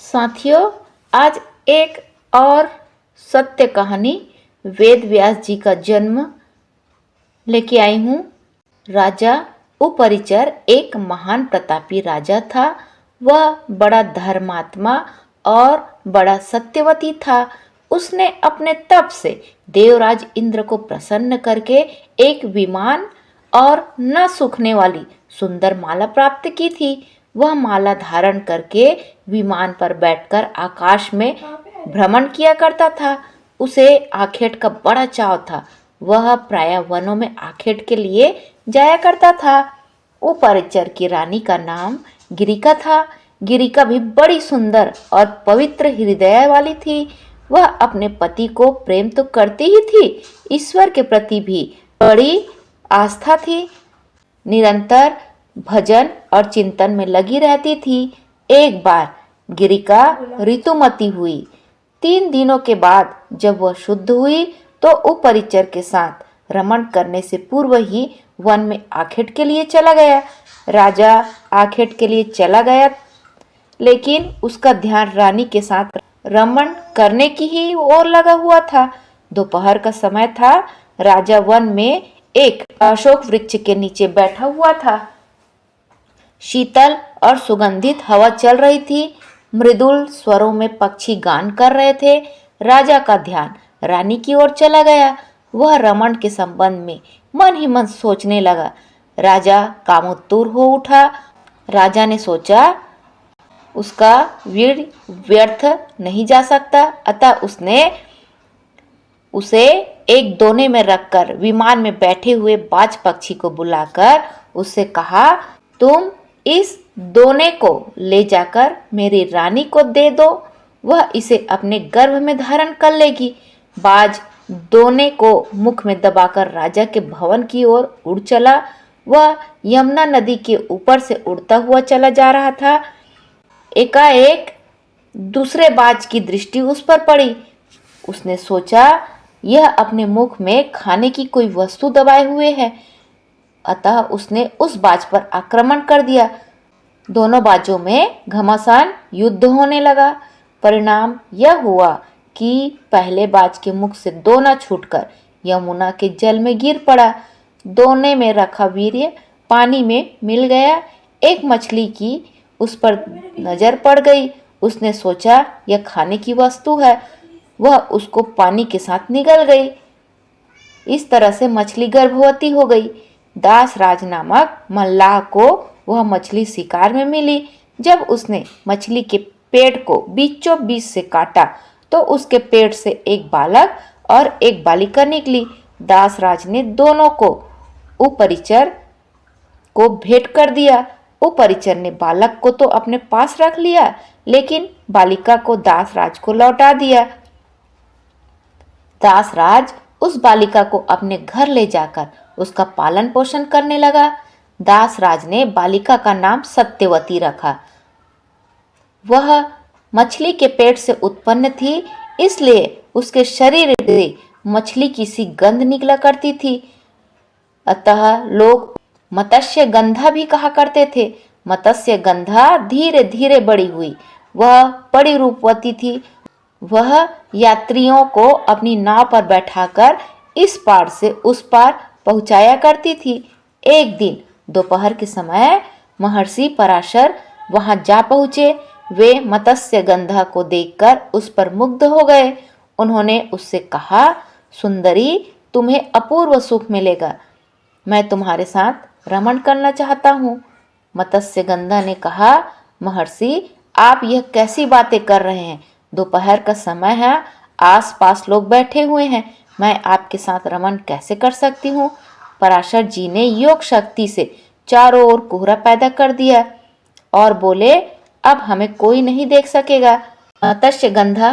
साथियों, आज एक और सत्य कहानी वेद व्यास जी का जन्म लेके आई हूँ। राजा उपरिचर एक महान प्रतापी राजा था। वह बड़ा धर्मात्मा और बड़ा सत्यवती था। उसने अपने तप से देवराज इंद्र को प्रसन्न करके एक विमान और न सूखने वाली सुंदर माला प्राप्त की थी। वह माला धारण करके विमान पर बैठकर आकाश में भ्रमण किया करता था। उसे आखेट का बड़ा चाव था। वह प्रायः वनों में आखेट के लिए जाया करता था। उपरिचर की रानी का नाम गिरिका था। गिरिका भी बड़ी सुंदर और पवित्र हृदय वाली थी। वह अपने पति को प्रेम तो करती ही थी, ईश्वर के प्रति भी बड़ी आस्था थी। निरंतर भजन और चिंतन में लगी रहती थी। एक बार गिरिका ऋतुमती हुई। 3 दिनों के बाद जब वह शुद्ध हुई तो उपरिचर के साथ रमण करने से पूर्व ही वन में आखेट के लिए चला गया। राजा आखेट के लिए चला गया, लेकिन उसका ध्यान रानी के साथ रमण करने की ही ओर लगा हुआ था। दोपहर का समय था। राजा वन में एक अशोक वृक्ष के नीचे बैठा हुआ था। शीतल और सुगंधित हवा चल रही थी। मृदुल स्वरों में पक्षी गान कर रहे थे। राजा का ध्यान रानी की ओर चला गया। वह रमण के संबंध में मन ही मन सोचने लगा। राजा कामोत्तुर हो उठा। राजा ने सोचा उसका वीर व्यर्थ नहीं जा सकता, अतः उसने उसे एक दोने में रखकर विमान में बैठे हुए बाज पक्षी को बुलाकर उससे कहा, तुम इस दोने को ले जाकर मेरी रानी को दे दो, वह इसे अपने गर्भ में धारण कर लेगी। बाज दोने को मुख में दबाकर राजा के भवन की ओर उड़ चला। वह यमुना नदी के ऊपर से उड़ता हुआ चला जा रहा था। एकाएक दूसरे बाज की दृष्टि उस पर पड़ी। उसने सोचा यह अपने मुख में खाने की कोई वस्तु दबाए हुए है, अतः उसने उस बाज पर आक्रमण कर दिया। दोनों बाजों में घमासान युद्ध होने लगा। परिणाम यह हुआ कि पहले बाज के मुख से दोना छूटकर यमुना के जल में गिर पड़ा। दोने में रखा वीर्य पानी में मिल गया। एक मछली की उस पर नजर पड़ गई। उसने सोचा यह खाने की वस्तु है। वह उसको पानी के साथ निगल गई। इस तरह से मछली गर्भवती हो गई। दासराज नामक मल्लाह को वह मछली शिकार में मिली। जब उसने मछली के पेट को बीचों बीच से काटा तो उसके पेट से एक बालक और एक बालिका निकली। दासराज ने दोनों को उपरिचर को भेंट कर दिया। उपरिचर ने बालक को तो अपने पास रख लिया, लेकिन बालिका को दासराज को लौटा दिया। दासराज उस बालिका को अपने घर ले जाकर उसका पालन पोषण करने लगा। दासराज ने बालिका का नाम सत्यवती रखा। वह मछली के पेट से उत्पन्न थी, इसलिए उसके शरीर से मछली की सी गंध निकला करती थी। अतः लोग मत्स्य गंधा भी कहा करते थे। मत्स्य गंधा धीरे धीरे बड़ी हुई। वह बड़ी रूपवती थी। वह यात्रियों को अपनी नाव पर बैठाकर इस पार से उस पार पहुंचाया करती थी। एक दिन दोपहर के समय महर्षि पराशर वहां जा पहुंचे। वे मत्स्य गंधा को देखकर उस पर मुग्ध हो गए। उन्होंने उससे कहा, सुंदरी, तुम्हें अपूर्व सुख मिलेगा। मैं तुम्हारे साथ रमण करना चाहता हूँ। मत्स्य गंधा ने कहा, महर्षि, आप यह कैसी बातें कर रहे हैं? दोपहर का समय है, आसपास लोग बैठे हुए हैं, मैं आपके साथ रमण कैसे कर सकती हूँ? पराशर जी ने योग शक्ति से चारों ओर कोहरा पैदा कर दिया और बोले, अब हमें कोई नहीं देख सकेगा। मत्स्य गंधा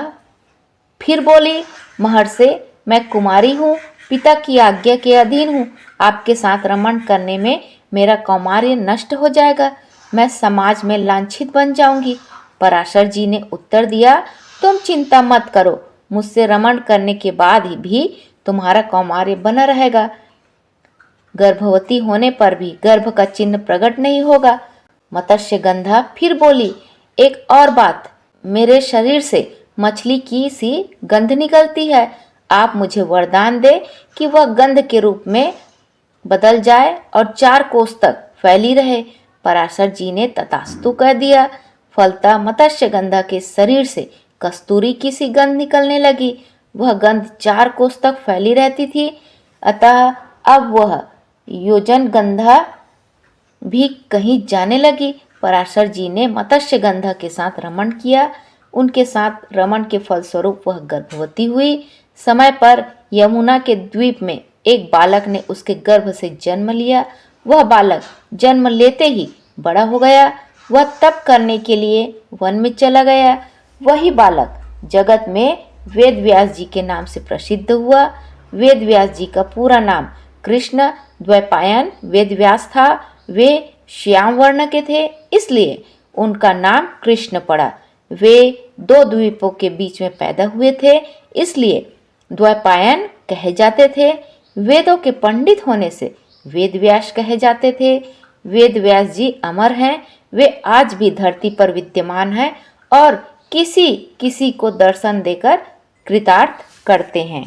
फिर बोली, महर्षि, मैं कुमारी हूँ, पिता की आज्ञा के अधीन हूँ। आपके साथ रमण करने में मेरा कौमार्य नष्ट हो जाएगा। मैं समाज में लांछित बन जाऊंगी। पराशर जी ने उत्तर दिया, तुम चिंता मत करो, मुझसे रमण करने के बाद ही भी तुम्हारा कौमार्य बना रहेगा। गर्भवती होने पर भी गर्भ का चिन्ह प्रकट नहीं होगा। मत्स्य गंधा फिर बोली, एक और बात, मेरे शरीर से मछली की सी गंध निकलती है। आप मुझे वरदान दे कि वह गंध के रूप में बदल जाए और 4 कोस तक फैली रहे। पराशर जी ने तथास्तु कह दिया। फलतः मत्स्यगंधा के शरीर से कस्तूरी की सी गंध निकलने लगी। वह गंध 4 कोस तक फैली रहती थी। अतः अब वह योजन गंधा भी कहीं जाने लगी। पराशर जी ने मत्स्यगंधा के साथ रमण किया। उनके साथ रमण के फलस्वरूप वह गर्भवती हुई। समय पर यमुना के द्वीप में एक बालक ने उसके गर्भ से जन्म लिया। वह बालक जन्म लेते ही बड़ा हो गया। वह तप करने के लिए वन में चला गया। वही बालक जगत में वेद व्यास जी के नाम से प्रसिद्ध हुआ। वेद व्यास जी का पूरा नाम कृष्ण द्वैपायन वेद व्यास था। वे श्याम वर्ण के थे, इसलिए उनका नाम कृष्ण पड़ा। वे 2 द्वीपों के बीच में पैदा हुए थे, इसलिए द्वैपायन कहे जाते थे। वेदों के पंडित होने से वेद व्यास कहे जाते थे। वेद व्यास जी अमर हैं। वे आज भी धरती पर विद्यमान हैं और किसी किसी को दर्शन देकर कृतार्थ करते हैं।